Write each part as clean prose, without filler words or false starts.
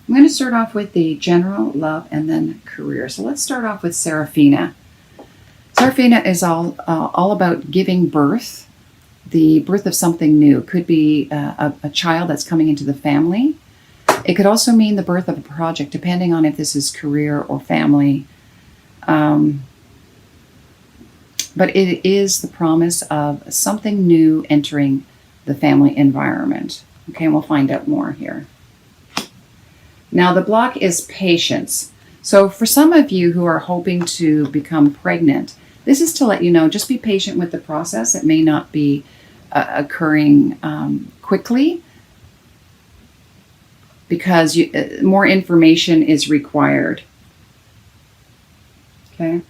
I'm going to start off with the general, love, and then career. So let's start off with Serafina. Serafina is all about giving birth, the birth of something new. It could be a child that's coming into the family. It could also mean the birth of a project, depending on if this is career or family. But it is the promise of something new entering the family environment. Okay, and we'll find out more here. Now, the block is patience. So for some of you who are hoping to become pregnant, this is to let you know, just be patient with the process. It may not be occurring quickly because more information is required. Okay.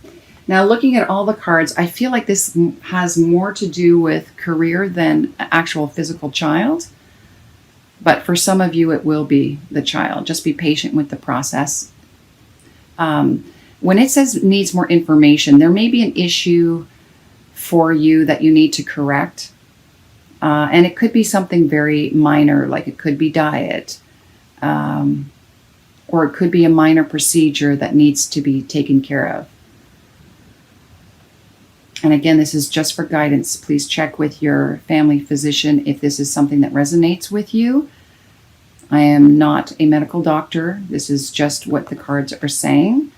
Now, looking at all the cards, I feel like this has more to do with career than actual physical child. But for some of you, it will be the child. Just be patient with the process. When it says needs more information, there may be an issue for you that you need to correct. And it could be something very minor, like it could be diet. Or it could be a minor procedure that needs to be taken care of. And again, this is just for guidance. Please check with your family physician if this is something that resonates with you. I am not a medical doctor. This is just what the cards are saying.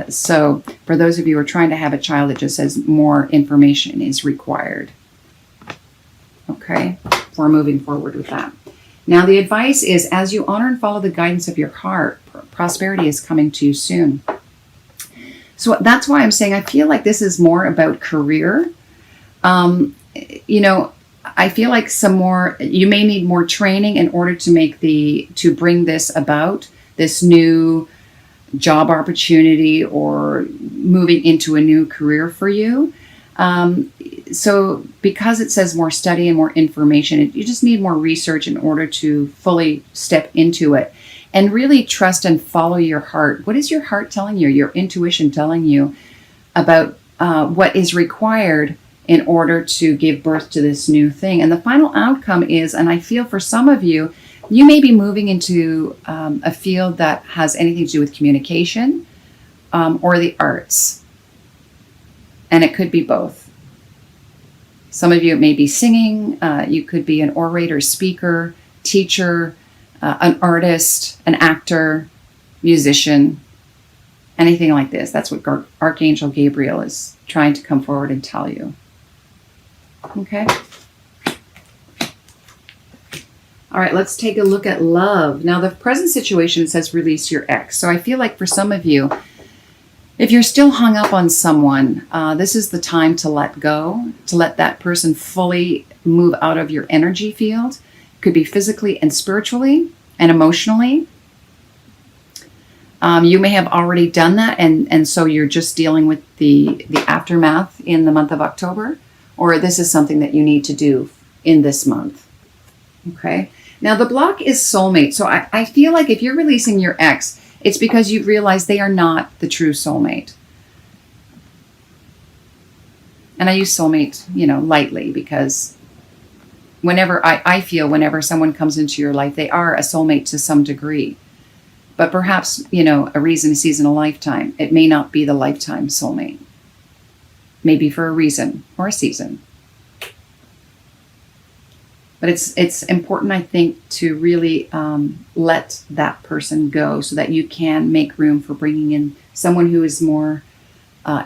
So for those of you who are trying to have a child, it just says more information is required. Okay, we're moving forward with that. Now, the advice is, as you honor and follow the guidance of your heart, prosperity is coming to you soon. So that's why I'm saying I feel like this is more about career. I feel like you may need more training in order to bring this about, this new job opportunity or moving into a new career for you. So because it says more study and more information, you just need more research in order to fully step into it. And really trust and follow your heart. What is your heart telling you? Your intuition telling you about what is required in order to give birth to this new thing. And the final outcome is, and I feel for some of you, you may be moving into a field that has anything to do with communication or the arts. And it could be both. Some of you, it may be singing. You could be an orator, speaker, teacher, an artist, an actor, musician, anything like this. That's what Archangel Gabriel is trying to come forward and tell you. Okay? All right, let's take a look at love. Now, the present situation says release your ex. So I feel like for some of you, if you're still hung up on someone, this is the time to let go, to let that person fully move out of your energy field. Could be physically and spiritually and emotionally. You may have already done that, and so you're just dealing with the aftermath in the month of October, or this is something that you need to do in this month. Okay. Now, the block is soulmate. So I feel like if you're releasing your ex, it's because you've realized they are not the true soulmate. And I use soulmate, lightly because I feel whenever someone comes into your life, they are a soulmate to some degree. But perhaps, a reason, a season, a lifetime. It may not be the lifetime soulmate. Maybe for a reason or a season. But it's important, I think, to really let that person go so that you can make room for bringing in someone who is more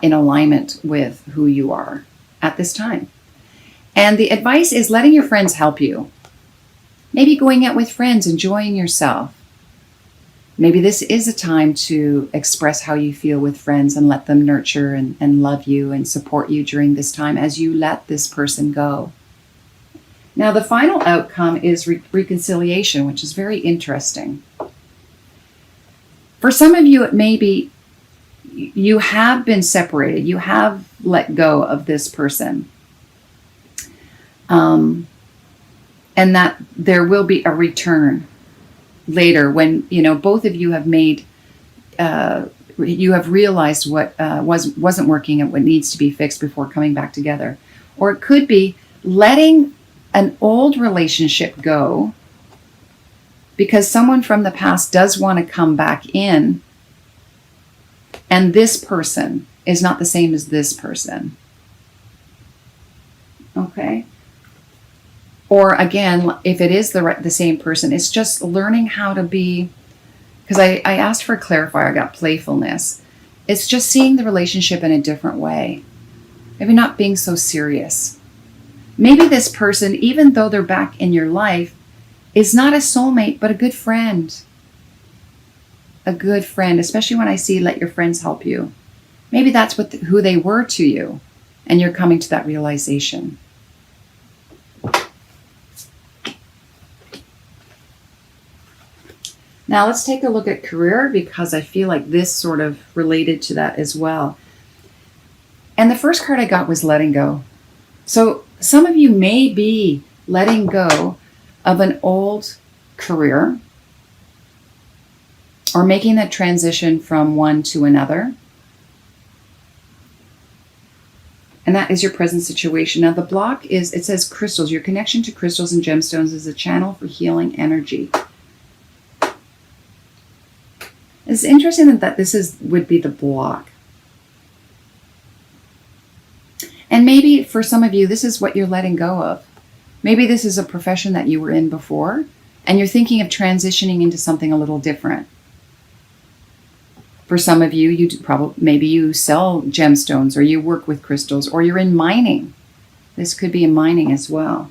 in alignment with who you are at this time. And the advice is letting your friends help you. Maybe going out with friends, enjoying yourself. Maybe this is a time to express how you feel with friends and let them nurture and love you and support you during this time as you let this person go. Now, the final outcome is reconciliation, which is very interesting. For some of you, it may be you have been separated. You have let go of this person. And that there will be a return later when, both of you have made, you have realized what wasn't working and what needs to be fixed before coming back together. Or it could be letting an old relationship go because someone from the past does want to come back in, and this person is not the same as this person. Okay? Or again, if it is the same person, it's just learning how to be, because I asked for a clarifier, I got playfulness. It's just seeing the relationship in a different way. Maybe not being so serious. Maybe this person, even though they're back in your life, is not a soulmate, but a good friend. A good friend, especially when I see let your friends help you. Maybe that's who they were to you, and you're coming to that realization. Now let's take a look at career, because I feel like this sort of related to that as well. And the first card I got was letting go. So some of you may be letting go of an old career, or making that transition from one to another. And that is your present situation. Now the block is, it says crystals. Your connection to crystals and gemstones is a channel for healing energy. It's interesting that this would be the block. And maybe for some of you, this is what you're letting go of. Maybe this is a profession that you were in before, and you're thinking of transitioning into something a little different. For some of you, maybe you sell gemstones, or you work with crystals, or you're in mining. This could be in mining as well.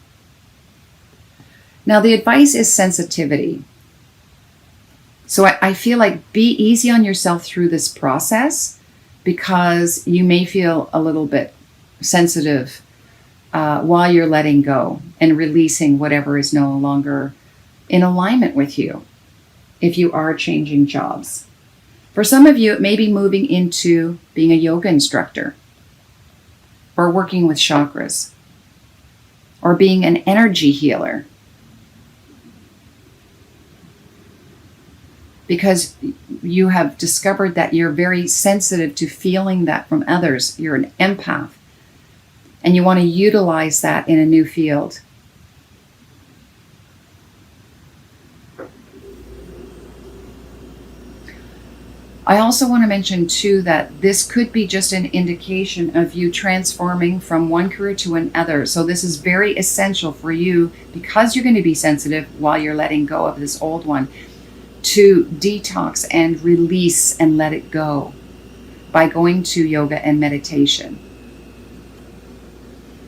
Now the advice is sensitivity. So I feel like be easy on yourself through this process, because you may feel a little bit sensitive while you're letting go and releasing whatever is no longer in alignment with you if you are changing jobs. For some of you, it may be moving into being a yoga instructor, or working with chakras, or being an energy healer. Because you have discovered that you're very sensitive to feeling that from others. You're an empath. And you want to utilize that in a new field. I also want to mention too that this could be just an indication of you transforming from one career to another. So this is very essential for you, because you're going to be sensitive while you're letting go of this old one, to detox and release and let it go by going to yoga and meditation.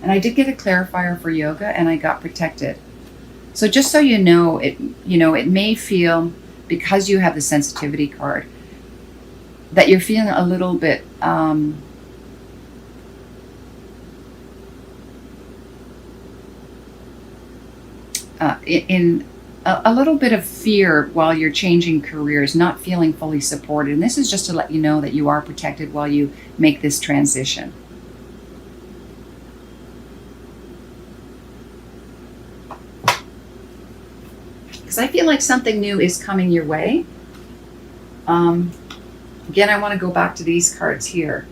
And I did get a clarifier for yoga, and I got protected. So just so you know, it may feel, because you have the sensitivity card, that you're feeling a little bit in a little bit of fear while you're changing careers, not feeling fully supported. And this is just to let you know that you are protected while you make this transition. Because I feel like something new is coming your way. Again, I want to go back to these cards here.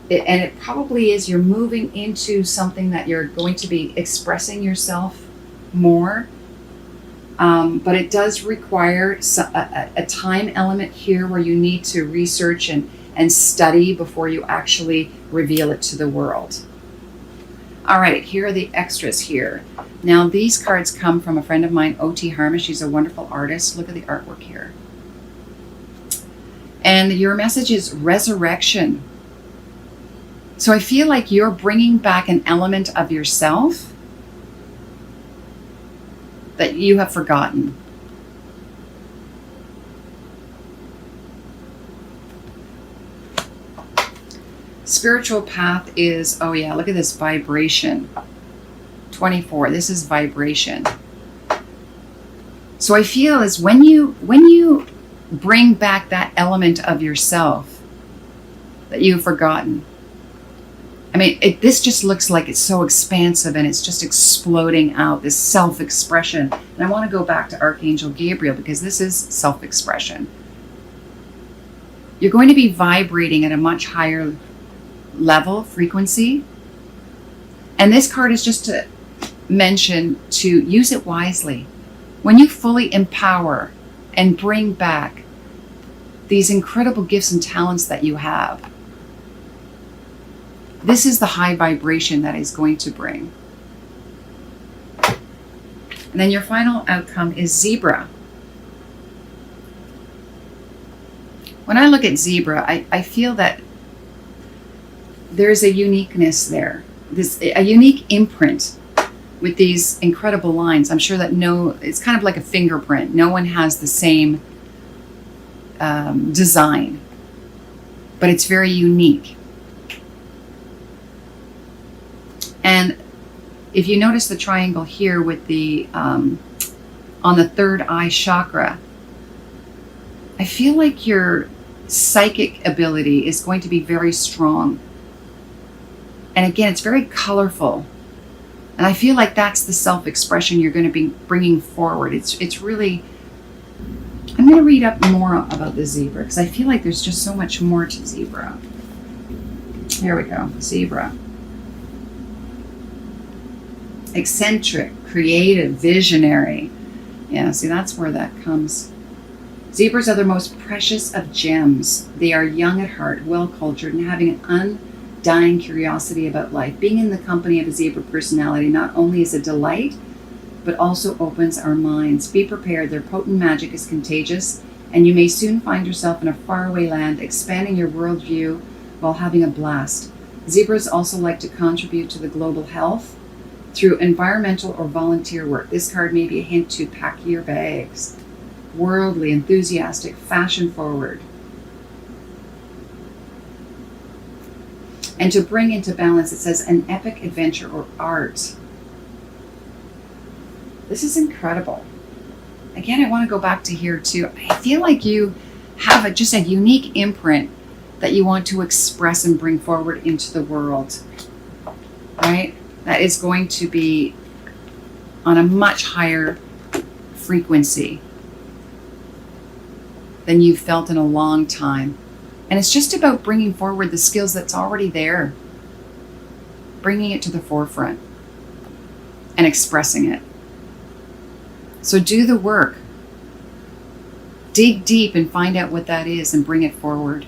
And it probably is, you're moving into something that you're going to be expressing yourself more. But it does require a time element here where you need to research and study before you actually reveal it to the world. All right, here are the extras here. Now, these cards come from a friend of mine, O.T. Harmish. She's a wonderful artist. Look at the artwork here. And your message is resurrection. So I feel like you're bringing back an element of yourself that you have forgotten. Spiritual path is, oh yeah, look at this vibration. 24, this is vibration. So I feel is when you bring back that element of yourself that you've forgotten. I mean, this just looks like it's so expansive, and it's just exploding out, this self-expression. And I want to go back to Archangel Gabriel, because this is self-expression. You're going to be vibrating at a much higher level, frequency. And this card is just mention to use it wisely. When you fully empower and bring back these incredible gifts and talents that you have, this is the high vibration that is going to bring. And then your final outcome is Zebra. When I look at Zebra, I feel that there's a uniqueness there, a unique imprint with these incredible lines. I'm sure that it's kind of like a fingerprint. No one has the same design, but it's very unique. And if you notice the triangle here with the on the third eye chakra, I feel like your psychic ability is going to be very strong. And again, it's very colorful. And I feel like that's the self-expression you're going to be bringing forward. It's really, I'm going to read up more about the zebra because I feel like there's just so much more to zebra. Here we go, zebra. Eccentric, creative, visionary. Yeah, see, that's where that comes. Zebras are the most precious of gems. They are young at heart, well-cultured, and having an undying curiosity about life. Being in the company of a zebra personality not only is a delight, but also opens our minds. Be prepared. Their potent magic is contagious, and you may soon find yourself in a faraway land, expanding your worldview while having a blast. Zebras also like to contribute to the global health through environmental or volunteer work. This card may be a hint to pack your bags. Worldly, enthusiastic, fashion forward. And to bring into balance, it says an epic adventure or art. This is incredible. Again, I want to go back to here too. I feel like you have just a unique imprint that you want to express and bring forward into the world, right? That is going to be on a much higher frequency than you've felt in a long time. And it's just about bringing forward the skills that's already there, bringing it to the forefront and expressing it. So do the work. Dig deep and find out what that is and bring it forward.